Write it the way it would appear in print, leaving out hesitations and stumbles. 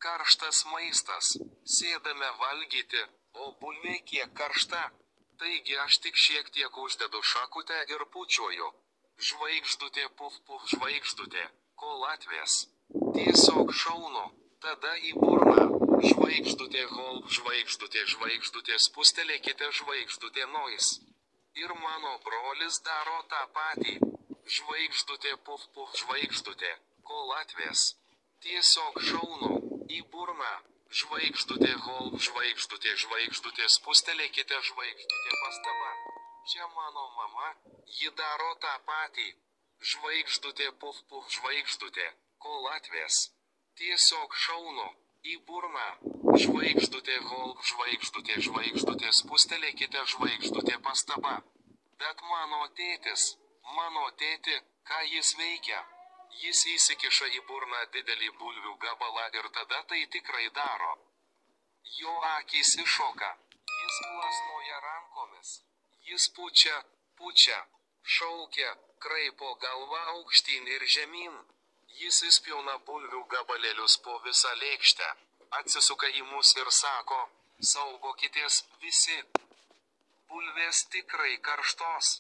Karštas maistas. Sėdame valgyti, o bulvė kiek karšta. Taigi aš tik šiek tiek uždedu šakutę ir pučiuoju. Žvaigždutė puf puf žvaigždutė. Kol atvės. Tiesiog šaunu. Tada į burną. Žvaigždutė hol žvaigždutė žvaigždutė spustelėkite žvaigždutė nois. Ir mano brolis daro tą patį. Žvaigždutė puf puf žvaigždutė. Kol atvės. Tiesiog šaunu. Į burną. Žvaigždutė hol žvaigždutė žvaigždutė spustelėkite žvaigždutė pastaba. Čia mano mama, ji daro tą patį. Žvaigždutė puf puf žvaigždutė. Kol atvės. Tiesiog šaunu. Į burną. Žvaigždutė hol žvaigždutė žvaigždutė spustelėkite žvaigždutė pastaba. Bet mano tėti, ką jis veikia? Jis įsikiša į burną didelį bulvių gabalą ir tada tai tikrai daro. Jo akys iššoka. Jis plasnoja rankomis. Jis pučia, šaukia, kraipo galvą aukštyn ir žemyn. Jis įspjauna bulvių gabalėlius po visą lėkštę. Atsisuka į mus ir sako, saugokitės visi. Bulvės tikrai karštos.